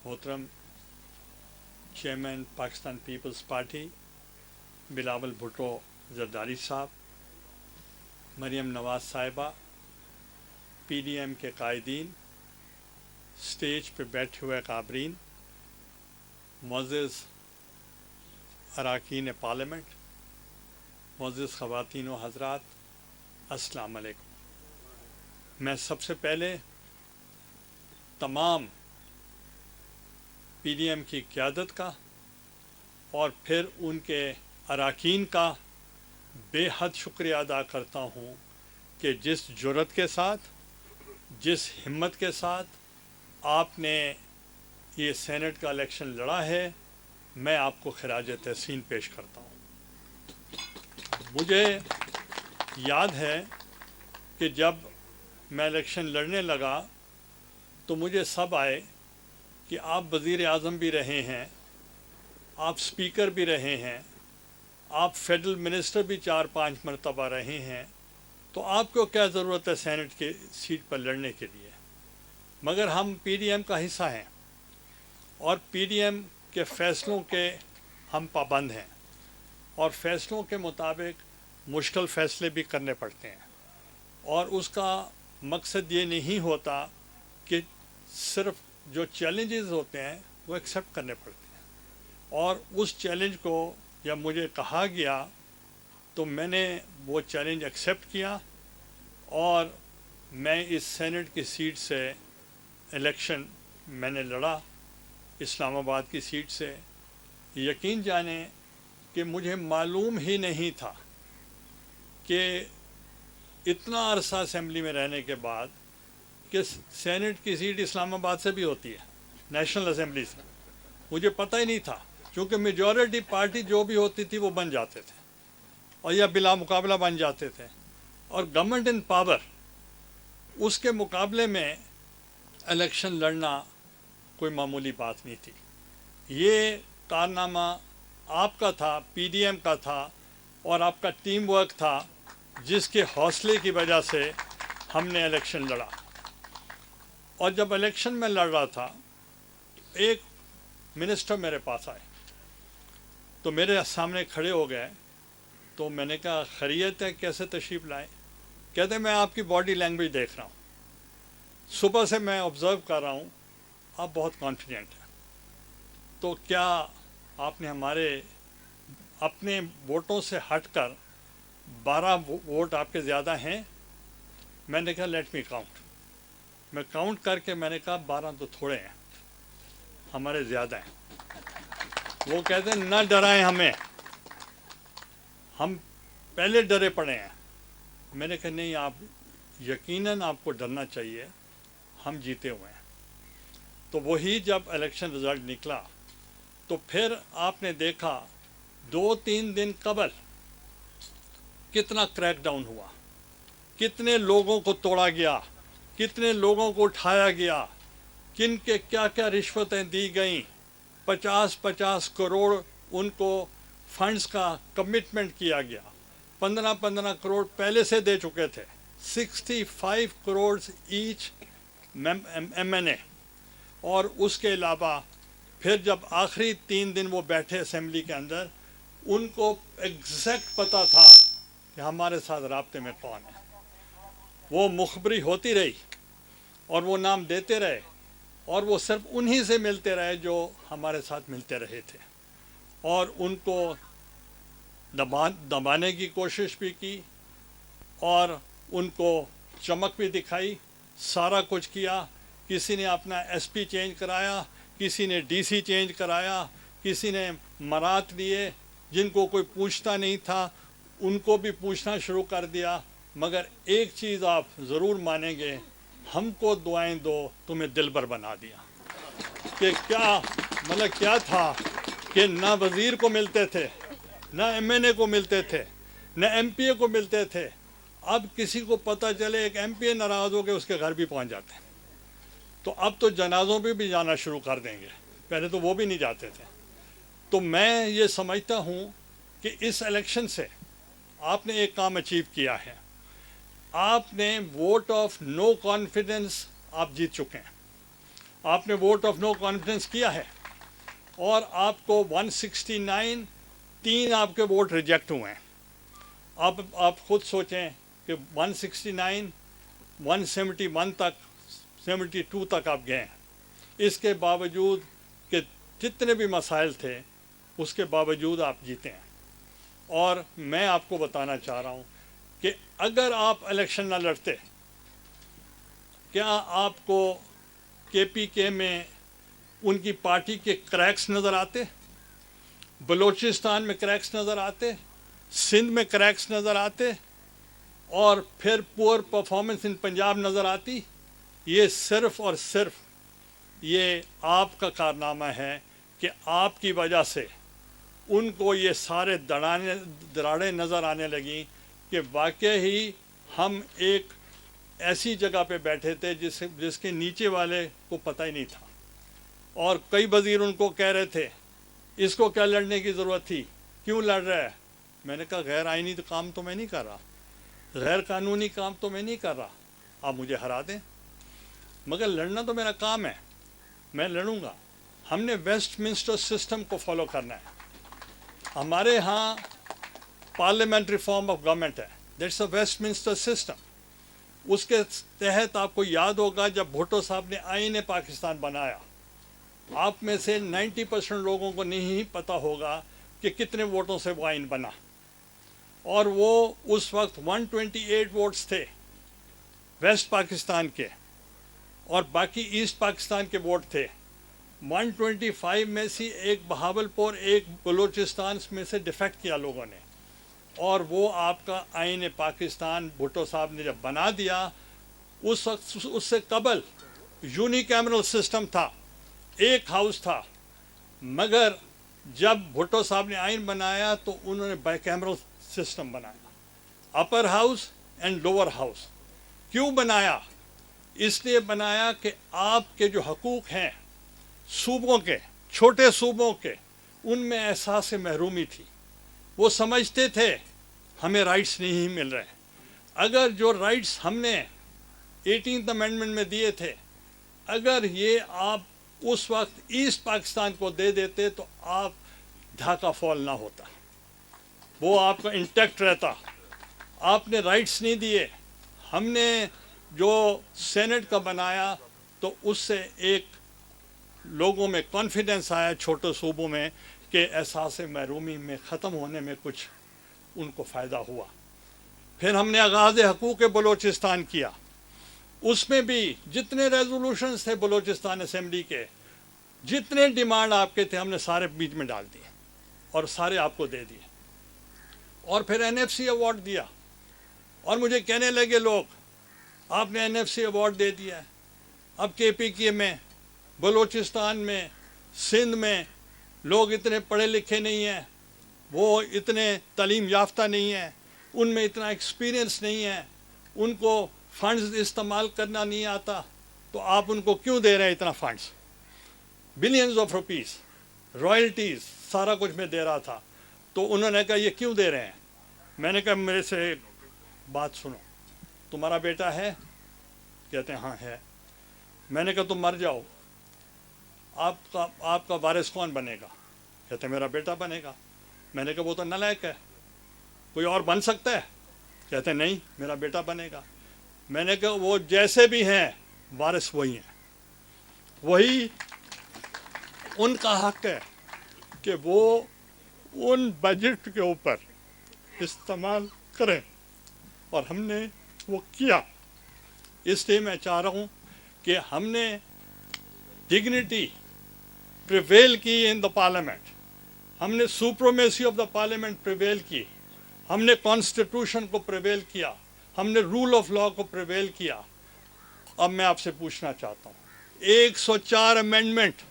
محترم chairman Pakistan Peoples Party Bilawal Bhutto Zardari صاحب، مریم نواز صاحبہ، پی ڈی ایم کے قائدین، اسٹیج پہ بیٹھے ہوئے قابرین، معزز اراکین پارلیمنٹ، معزز خواتین و حضرات، السلام علیکم۔ میں سب سے پہلے تمام پی ڈی ایم کی قیادت کا اور پھر ان کے اراکین کا بے حد شکریہ ادا کرتا ہوں کہ جس جرأت کے ساتھ، جس ہمت کے ساتھ آپ نے یہ سینٹ کا الیکشن لڑا ہے، میں آپ کو خراج تحسین پیش کرتا ہوں۔ مجھے یاد ہے کہ جب میں الیکشن لڑنے لگا تو مجھے سب آئے کہ آپ وزیر اعظم بھی رہے ہیں، آپ اسپیکر بھی رہے ہیں، آپ فیڈرل منسٹر بھی 4-5 مرتبہ رہے ہیں، تو آپ کو کیا ضرورت ہے سینٹ کی سیٹ پر لڑنے کے لیے؟ مگر ہم پی ڈی ایم کا حصہ ہیں اور پی ڈی ایم کے فیصلوں کے ہم پابند ہیں اور فیصلوں کے مطابق مشکل فیصلے بھی کرنے پڑتے ہیں، اور اس کا مقصد یہ نہیں ہوتا کہ صرف جو چیلنجز ہوتے ہیں وہ ایکسیپٹ کرنے پڑتے ہیں۔ اور اس چیلنج کو جب مجھے کہا گیا تو میں نے وہ چیلنج ایکسیپٹ کیا اور میں اس سینٹ کی سیٹ سے الیکشن میں نے لڑا، اسلام آباد کی سیٹ سے۔ یقین جانیں کہ مجھے معلوم ہی نہیں تھا کہ اتنا عرصہ اسمبلی میں رہنے کے بعد کہ سینٹ کی سیٹ اسلام آباد سے بھی ہوتی ہے، نیشنل اسمبلی سے۔ مجھے پتہ ہی نہیں تھا، کیونکہ میجورٹی پارٹی جو بھی ہوتی تھی وہ بن جاتے تھے اور یا بلا مقابلہ بن جاتے تھے، اور گورنمنٹ ان پاور، اس کے مقابلے میں الیکشن لڑنا کوئی معمولی بات نہیں تھی۔ یہ کارنامہ آپ کا تھا، پی ڈی ایم کا تھا، اور آپ کا ٹیم ورک تھا، جس کے حوصلے کی وجہ سے ہم نے الیکشن لڑا۔ اور جب الیکشن میں لڑ رہا تھا، ایک منسٹر میرے پاس آئے تو میرے سامنے کھڑے ہو گئے، تو میں نے کہا خیریت ہے، کیسے تشریف لائے؟ کہتے میں آپ کی باڈی لینگویج دیکھ رہا ہوں، صبح سے میں آبزرو کر رہا ہوں آپ بہت کانفیڈنٹ ہیں، تو کیا آپ نے ہمارے اپنے ووٹوں سے ہٹ کر 12 ووٹ آپ کے زیادہ ہیں؟ میں نے کہا لیٹ می کاؤنٹ۔ میں کاؤنٹ کر کے میں نے کہا 12 تو تھوڑے ہیں، ہمارے زیادہ ہیں۔ وہ کہتے ہیں نہ ڈرائیں ہمیں، ہم پہلے ڈرے پڑے ہیں۔ میں نے کہا نہیں، آپ یقیناً آپ کو ڈرنا چاہیے، ہم جیتے ہوئے ہیں۔ تو وہی جب الیکشن رزلٹ نکلا تو پھر آپ نے دیکھا 2-3 دن قبل کتنا کریک ڈاؤن ہوا، کتنے لوگوں کو توڑا گیا، کتنے لوگوں کو اٹھایا گیا، کن کے کیا کیا رشوتیں دی گئیں۔ 50 کروڑ ان کو فنڈز کا کمٹمنٹ کیا گیا، 15 کروڑ پہلے سے دے چکے تھے، 65 کروڑ ایچ ایم این اے۔ اور اس کے علاوہ پھر جب آخری 3 دن وہ بیٹھے اسمبلی کے اندر، ان کو ایگزیکٹ پتہ تھا کہ ہمارے ساتھ رابطے میں کون ہے۔ وہ مخبری ہوتی رہی اور وہ نام دیتے رہے، اور وہ صرف انہی سے ملتے رہے جو ہمارے ساتھ ملتے رہے تھے، اور ان کو دبانے کی کوشش بھی کی اور ان کو چمک بھی دکھائی، سارا کچھ کیا۔ کسی نے اپنا ایس پی چینج کرایا، کسی نے ڈی سی چینج کرایا، کسی نے مرات لیے جن کو کوئی پوچھتا نہیں تھا ان کو بھی پوچھنا شروع کر دیا۔ مگر ایک چیز آپ ضرور مانیں گے، ہم کو دعائیں دو تمہیں دلبر بنا دیا۔ کہ کیا مطلب کیا تھا کہ نہ وزیر کو ملتے تھے، نہ ایم این اے کو ملتے تھے، نہ ایم پی اے کو ملتے تھے۔ اب کسی کو پتہ چلے ایک ایم پی اے ناراض ہو کے اس کے گھر بھی پہنچ جاتے ہیں، تو اب تو جنازوں پہ بھی جانا شروع کر دیں گے، پہلے تو وہ بھی نہیں جاتے تھے۔ تو میں یہ سمجھتا ہوں کہ اس الیکشن سے آپ نے ایک کام اچیو کیا ہے، آپ نے ووٹ آف نو کانفیڈنس آپ جیت چکے ہیں، آپ نے ووٹ آف نو کانفیڈنس کیا ہے اور آپ کو 169 3 آپ کے ووٹ ریجیکٹ ہوئے ہیں. آپ خود سوچیں کہ 169 171 تک 72 تک آپ گئے ہیں. اس کے باوجود کہ جتنے بھی مسائل تھے اس کے باوجود آپ جیتے ہیں. اور میں آپ کو بتانا چاہ رہا ہوں کہ اگر آپ الیکشن نہ لڑتے کیا آپ کو کے پی کے میں ان کی پارٹی کے کریکس نظر آتے؟ بلوچستان میں کریکس نظر آتے؟ سندھ میں کریکس نظر آتے؟ اور پھر پور پرفارمنس ان پنجاب نظر آتی؟ یہ صرف اور صرف یہ آپ کا کارنامہ ہے کہ آپ کی وجہ سے ان کو یہ سارے دراڑیں نظر آنے لگیں کہ واقعی ہم ایک ایسی جگہ پہ بیٹھے تھے جس کے نیچے والے کو پتہ ہی نہیں تھا. اور کئی وزیر ان کو کہہ رہے تھے اس کو کیا لڑنے کی ضرورت تھی، کیوں لڑ رہا ہے؟ میں نے کہا غیر آئینی کام تو میں نہیں کر رہا، غیر قانونی کام تو میں نہیں کر رہا، آپ مجھے ہرا دیں مگر لڑنا تو میرا کام ہے، میں لڑوں گا. ہم نے ویسٹ منسٹر سسٹم کو فالو کرنا ہے. ہمارے ہاں پارلیمنٹری فارم آف گورنمنٹ ہے، that's a Westminster system. اس کے تحت آپ کو یاد ہوگا جب بھٹو صاحب نے آئین پاکستان بنایا، آپ میں سے 90% لوگوں کو نہیں پتہ ہوگا کہ کتنے ووٹوں سے وہ آئین بنا. اور وہ اس وقت 128 ووٹس تھے ویسٹ پاکستان کے اور باقی ایسٹ پاکستان کے ووٹ تھے. 125 میں سے ایک بہاولپور ایک بلوچستان میں سے ڈیفیکٹ کیا لوگوں نے، اور وہ آپ کا آئین پاکستان بھٹو صاحب نے جب بنا دیا. اس وقت اس سے قبل یونی کیمرل سسٹم تھا، ایک ہاؤس تھا، مگر جب بھٹو صاحب نے آئین بنایا تو انہوں نے بائی کیمرل سسٹم بنایا، upper house and lower house. کیوں بنایا؟ اس لیے بنایا کہ آپ کے جو حقوق ہیں صوبوں کے، چھوٹے صوبوں کے، ان میں احساس محرومی تھی. وہ سمجھتے تھے ہمیں رائٹس نہیں مل رہے. اگر جو رائٹس ہم نے 18th امینڈمنٹ میں دیے تھے، اگر یہ آپ اس وقت ایسٹ پاکستان کو دے دیتے تو آپ ڈھاکہ فال نہ ہوتا، وہ آپ کا انٹیکٹ رہتا. آپ نے رائٹس نہیں دیے. ہم نے جو سینٹ کا بنایا تو اس سے ایک لوگوں میں کانفیڈنس آیا چھوٹے صوبوں میں کہ احساس محرومی میں ختم ہونے میں کچھ ان کو فائدہ ہوا. پھر ہم نے آغاز حقوق بلوچستان کیا. اس میں بھی جتنے ریزولوشنز تھے بلوچستان اسمبلی کے، جتنے ڈیمانڈ آپ کے تھے، ہم نے سارے بیچ میں ڈال دیے اور سارے آپ کو دے دیے. اور پھر این ایف سی ایوارڈ دیا اور مجھے کہنے لگے لوگ آپ نے این ایف سی ایوارڈ دے دیا ہے. اب کے پی کے میں، بلوچستان میں، سندھ میں لوگ اتنے پڑھے لکھے نہیں ہیں، وہ اتنے تعلیم یافتہ نہیں ہیں، ان میں اتنا ایکسپیرئنس نہیں ہے، ان کو فنڈز استعمال کرنا نہیں آتا، تو آپ ان کو کیوں دے رہے ہیں اتنا funds? Billions of rupees, royalties, سارا کچھ میں دے رہا تھا. تو انہوں نے کہا یہ کیوں دے رہے ہیں؟ میں نے کہا میرے سے ایک بات سنو، تمہارا بیٹا ہے؟ کہتے ہیں ہاں ہے. میں نے کہا تم مر جاؤ، آپ کا وارث کون بنے گا؟ کہتے ہیں میرا بیٹا بنے گا. میں نے کہا وہ تو نالائق ہے، کوئی اور بن سکتا ہے؟ کہتے ہیں نہیں، میرا بیٹا بنے گا. میں نے کہا وہ جیسے بھی ہیں وارث وہی ہیں، وہی ان کا حق ہے کہ وہ ان بجٹ کے اوپر استعمال کریں، اور ہم نے وہ کیا. اس لیے میں چاہ رہا ہوں کہ ہم نے ڈگنیٹی پریویل کی ان دا پارلیمنٹ، ہم نے supremacy of the parliament prevail کی، ہم نے کانسٹیٹیوشن کو پریویل کیا، ہم نے رول آف لا کو پریویل کیا. اب میں آپ سے پوچھنا چاہتا ہوں، 104 امینڈمنٹ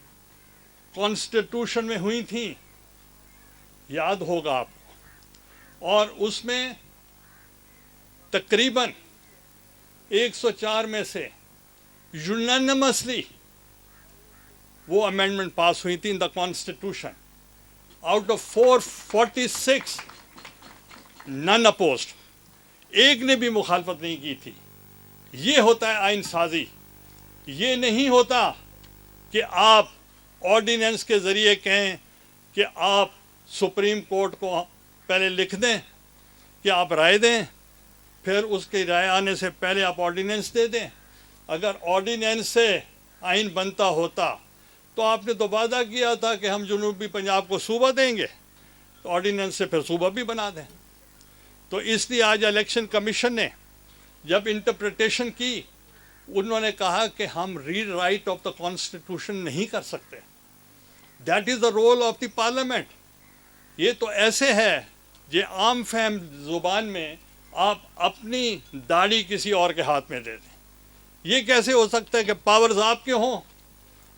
کانسٹیٹیوشن میں ہوئی تھیں، یاد ہوگا آپ کو، اور اس میں تقریباً 104 میں سے یونانیمسلی وہ امینڈمنٹ پاس ہوئی تھی ان دا کانسٹیٹیوشن. آؤٹ آف 446 نن اپوزڈ، ایک نے بھی مخالفت نہیں کی تھی. یہ ہوتا ہے آئین سازی. یہ نہیں ہوتا کہ آپ آرڈیننس کے ذریعے کہیں کہ آپ سپریم کورٹ کو پہلے لکھ دیں کہ آپ رائے دیں، پھر اس کی رائے آنے سے پہلے آپ آرڈیننس دے دیں. اگر آرڈیننس سے آئین بنتا ہوتا تو آپ نے تو وعدہ کیا تھا کہ ہم جنوبی پنجاب کو صوبہ دیں گے، تو آرڈیننس سے پھر صوبہ بھی بنا دیں. تو اس لیے آج الیکشن کمیشن نے جب انٹرپریٹیشن کی، انہوں نے کہا کہ ہم rewrite of the constitution نہیں کر سکتے. That is the role of the parliament. یہ تو ایسے ہے یہ عام فہم زبان میں آپ اپنی داڑھی کسی اور کے ہاتھ میں دے دیں. یہ کیسے ہو سکتا ہے کہ پاورز آپ کے ہوں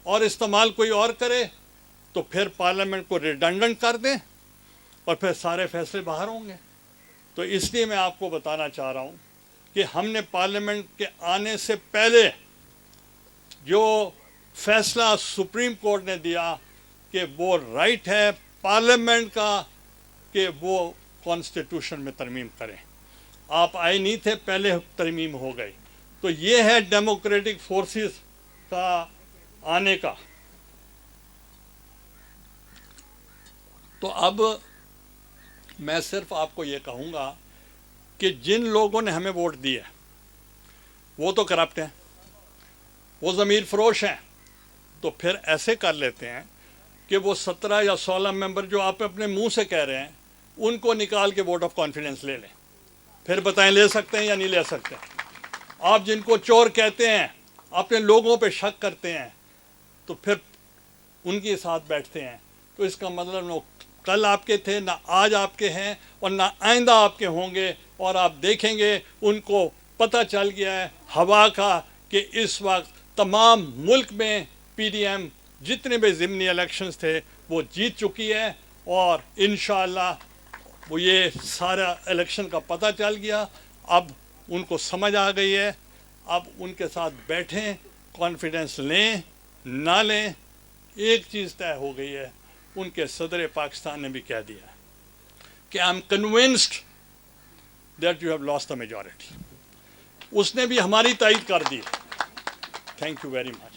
اور استعمال کوئی اور کرے؟ تو پھر پارلیمنٹ کو ریڈنڈنٹ کر دیں اور پھر سارے فیصلے باہر ہوں گے. تو اس لیے میں آپ کو بتانا چاہ رہا ہوں کہ ہم نے پارلیمنٹ کے آنے سے پہلے جو فیصلہ سپریم کورٹ نے دیا کہ وہ رائٹ ہے پارلیمنٹ کا کہ وہ کانسٹیٹیوشن میں ترمیم کریں. آپ آئے نہیں تھے، پہلے ترمیم ہو گئی. تو یہ ہے ڈیموکریٹک فورسز کا آنے کا. تو اب میں صرف آپ کو یہ کہوں گا کہ جن لوگوں نے ہمیں ووٹ دیے وہ تو کرپٹ ہیں، وہ ضمیر فروش ہیں. تو پھر ایسے کر لیتے ہیں کہ وہ 17 یا 16 ممبر جو آپ اپنے منہ سے کہہ رہے ہیں ان کو نکال کے ووٹ آف کانفیڈنس لے لیں. پھر بتائیں لے سکتے ہیں یا نہیں لے سکتے. آپ جن کو چور کہتے ہیں، اپنے لوگوں پہ شک کرتے ہیں، تو پھر ان کے ساتھ بیٹھتے ہیں. تو اس کا مطلب نہ کل آپ کے تھے، نہ آج آپ کے ہیں، اور نہ آئندہ آپ کے ہوں گے. اور آپ دیکھیں گے ان کو پتہ چل گیا ہے ہوا کا کہ اس وقت تمام ملک میں پی ڈی ایم جتنے بھی ضمنی الیکشنز تھے وہ جیت چکی ہے. اور انشاءاللہ وہ یہ سارا الیکشن کا پتہ چل گیا. اب ان کو سمجھ آ گئی ہے. اب ان کے ساتھ بیٹھیں، کانفیڈنس لیں نہ لیں. ایک چیز طے ہو گئی ہے، ان کے صدر پاکستان نے بھی کہہ دیا کہ I am convinced that you have lost the majority. اس نے بھی ہماری تائید کر دی. Thank you very much.